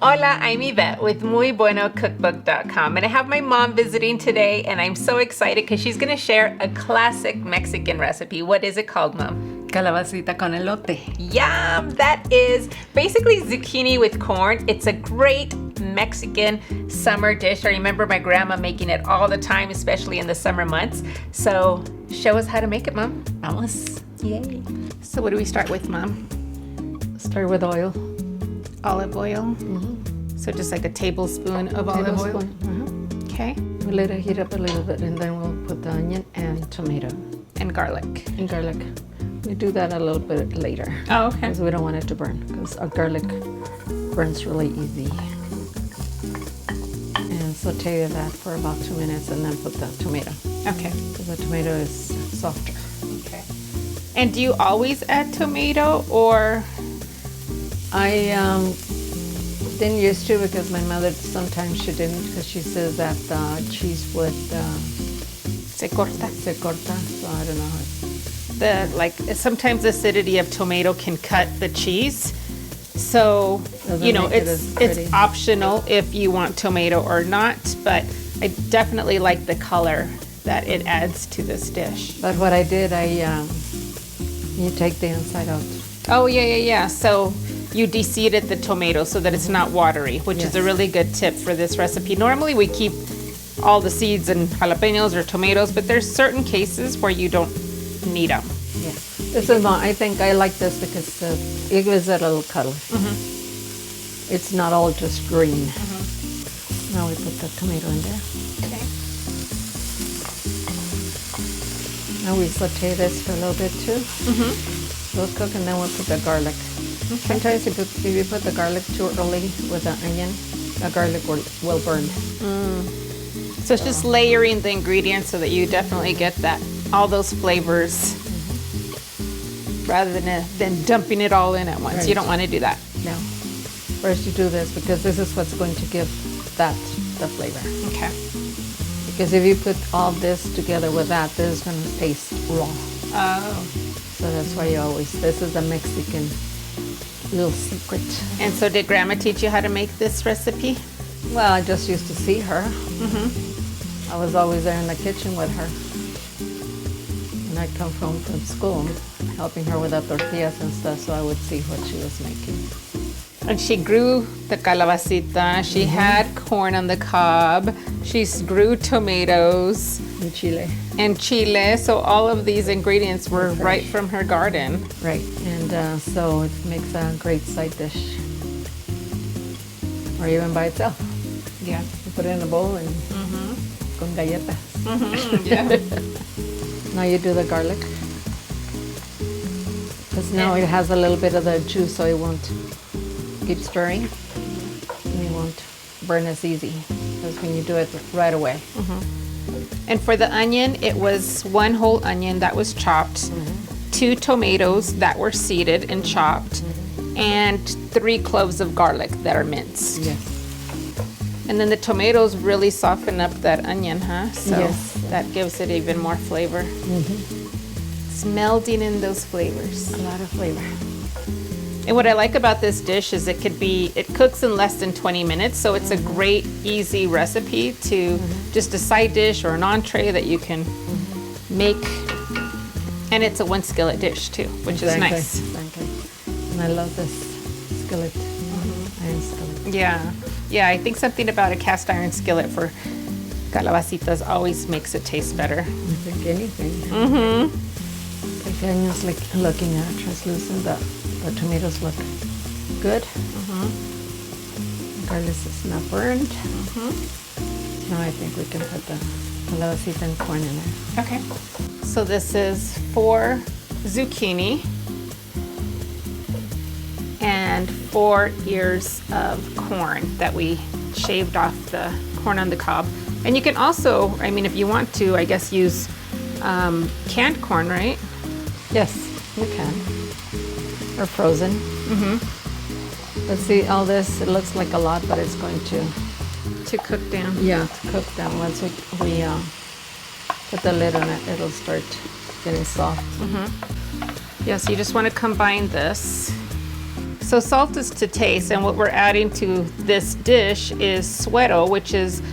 Hola, I'm Yvette with MuyBuenoCookbook.com, and I have my mom visiting today, and I'm so excited because she's going to share a classic Mexican recipe. What is it called, Mom? Calabacita con elote. Yum! That is basically zucchini with corn. It's a great Mexican summer dish. I remember my grandma making it all the time, especially in the summer months. So show us how to make it, Mom. Vamos. Yay! So what do we start with, Mom? Start with oil. Olive oil. So just like a tablespoon of olive oil. Okay. We'll let it heat up a little bit, and then we'll put the onion and tomato And garlic. and garlic. We do that a little bit later Oh, okay. because we don't want it to burn, because our garlic burns really easy. And saute that for about 2 minutes, and then put the tomato, Okay. because the tomato is softer. Okay. And do you always add tomato, or? I didn't used to, because my mother sometimes she didn't, because she says that cheese would Se corta. se corta, so I don't know. Sometimes the acidity of tomato can cut the cheese. So, Doesn't make it as pretty. it's optional if you want tomato or not, but I definitely like the color that it adds to this dish. But what I did, you take the inside out. Oh, yeah. So you de-seeded the tomato so that it's not watery, which is a Yes. really good tip for this recipe. Normally we keep all the seeds in jalapenos or tomatoes, but there's certain cases where you don't need them. Yeah. This is I think I like this because it gives it a little color. It's not all just green. Now we put the tomato in there. Okay. Now we saute this for a little bit too. It'll cook, and then we'll put the garlic. Sometimes if you put the garlic too early with the onion, the garlic will burn. So it's just layering the ingredients so that you definitely get all those flavors rather than dumping it all in at once. Right. You don't want to do that. Now, first you do this because this is what's going to give that the flavor. Okay. Because if you put all this together with that, this is going to taste raw. Oh. So that's why this is the Mexican little secret. And so did Grandma teach you how to make this recipe? Well, I just used to see her. I was always there in the kitchen with her. And I'd come from school, helping her with the tortillas and stuff, so I would see what she was making. And she grew the calabacita. She had corn on the cob. She grew tomatoes In Chile. and chile. So all of these ingredients were right from her garden. Right, and so it makes a great side dish. Or even by itself. Yeah. You put it in a bowl and con galletas. Yeah. Now you do the garlic. Because now it has a little bit of the juice, so it won't keep stirring. And it won't burn as easy as when you do it right away. And for the onion, it was 1 whole onion that was chopped, 2 tomatoes that were seeded and chopped, and 3 cloves of garlic that are minced. Yes. And then the tomatoes really soften up that onion, huh? So Yes. that gives it even more flavor. It's melding in those flavors. A lot of flavor. And what I like about this dish is it cooks in less than 20 minutes, so it's a great, easy recipe to just a side dish or an entree that you can make. And it's a 1 skillet dish too, which is nice. Exactly. And I love this skillet, iron skillet. Yeah, I think something about a cast iron skillet for calabacitas always makes it taste better. I think anything. Like onions, like looking at translucent, the tomatoes look good. Garlic is not burned. Now I think we can put the calabacita and corn in there. Okay. So this is 4 zucchini and 4 ears of corn that we shaved off the corn on the cob. And you can also, if you want to, I guess use canned corn, right? Yes, you can. Or frozen. Let's see, all this, it looks like a lot, but it's going to cook down. Yeah, to cook down. Once we put the lid on it, it'll start getting soft. Yeah, so you just want to combine this So salt is to taste, and what we're adding to this dish is SUERO, which is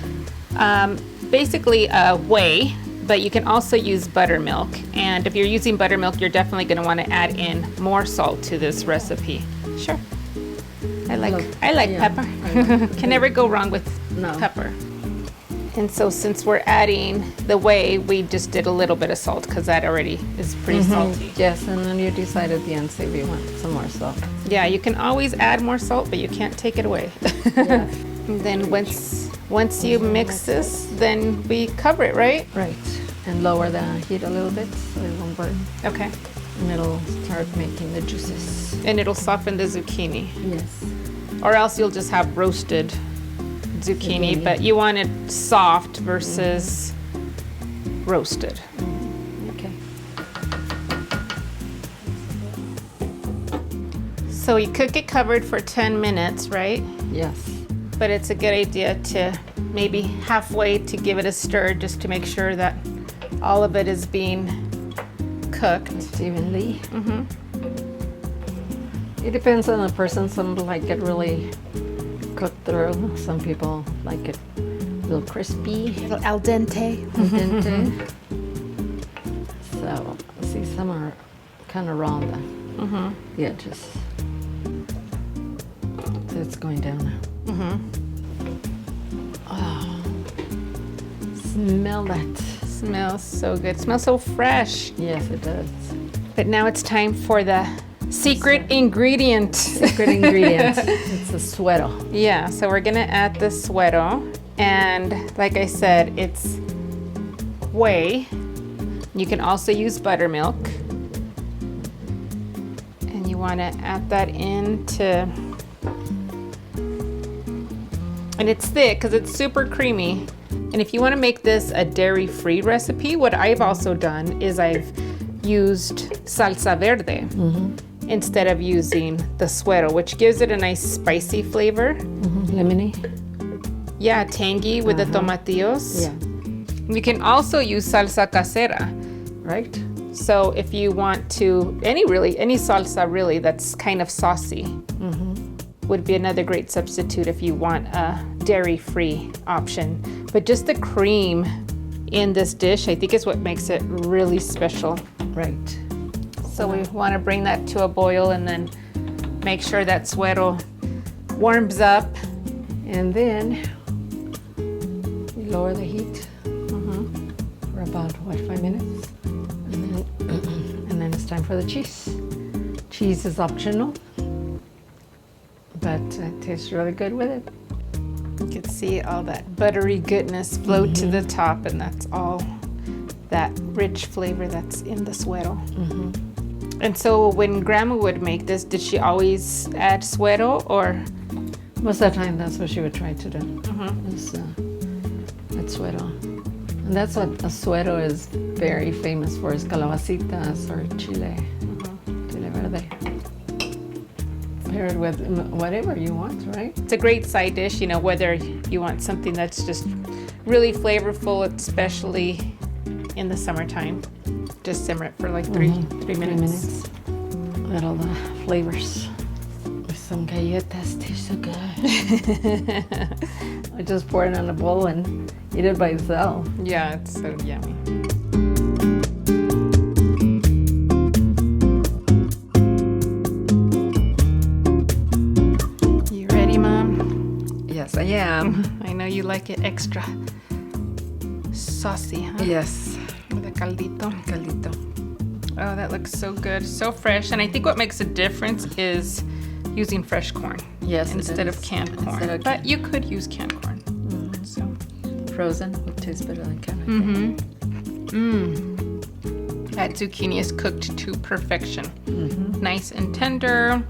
basically a whey, but you can also use buttermilk. And if you're using buttermilk, you're definitely going to want to add in more salt to this recipe. Sure. I like yeah, pepper. Can never go wrong with pepper. And so since we're adding the whey, we just did a little bit of salt because that already is pretty salty. Yes, and then you decide at the end, say if you want some more salt. Yeah, you can always add more salt, but you can't take it away. Yes. And then once you mix this, then we cover it, right? Right. And lower the heat a little bit so it won't burn. Okay. And it'll start making the juices. And it'll soften the zucchini. Yes. Or else you'll just have roasted zucchini, but you want it soft versus roasted. Okay. So you cook it covered for 10 minutes, right? Yes. But it's a good idea to maybe halfway to give it a stir just to make sure that all of it is being cooked. It's evenly. It depends on the person. Some like it really cooked through. Some people like it a little crispy. A little al dente. Al dente. So, see, some are kind of raw on the edges. So it's going down now. Oh, smell that. Smells so good. Smells so fresh. Yes, it does. But now it's time for the secret ingredient. Secret ingredient. It's a SUERO. Yeah, so we're gonna add the SUERO, and like I said, it's whey. You can also use buttermilk, and you want to add that into, and it's thick because it's super creamy. And if you want to make this a dairy-free recipe, what I've also done is I've used salsa verde instead of using the SUERO, which gives it a nice spicy flavor. Lemony. Yeah, tangy with the tomatillos. Yeah. You can also use salsa casera. Right? So if you want to, any salsa really that's kind of saucy would be another great substitute if you want a dairy-free option. But just the cream in this dish, I think is what makes it really special. Right. So we want to bring that to a boil and then make sure that SUERO warms up. And then you lower the heat for about, 5 minutes? And then it's time for the cheese. Cheese is optional, but it tastes really good with it. You can see all that buttery goodness float to the top, and that's all that rich flavor that's in the SUERO. And so when Grandma would make this, did she always add SUERO, or? Most of the time, that's what she would try to do. Is add SUERO. And that's what a SUERO is very famous for, is calabacitas or chile verde. Pair it with whatever you want, right? It's a great side dish, whether you want something that's just really flavorful, especially in the summertime. Just simmer it for like three minutes. Let all the flavors. With some galletas, tastes so good. I just pour it in a bowl and eat it by itself. Yeah, it's so yummy. You ready, Mom? Yes, I am. I know you like it extra saucy, huh? Yes. With a caldito. Caldito. Oh, that looks so good, so fresh. And I think what makes a difference is using fresh corn. Yes, instead of canned corn. But you could use canned corn. So frozen would taste better than canned. That zucchini is cooked to perfection. Nice and tender.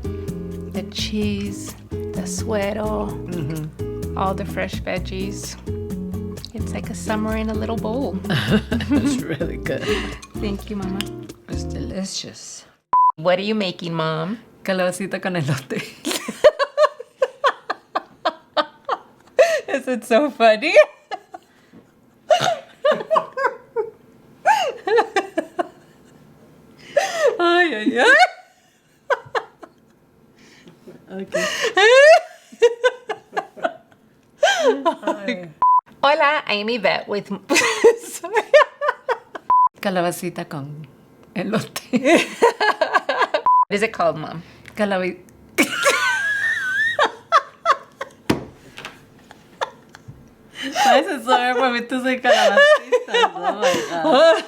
The cheese, the SUERO, all the fresh veggies. It's like a summer in a little bowl. It's really good. Thank you, Mama. It's delicious. What are you making, Mom? Calabacita con elote. Is it so funny? Ay, ay, ay. Okay. Hola, I am Yvette with. Sorry. Calabacita con elote. What is it called, Mom? Why is it so hard for me to say calabacitas? Oh my God.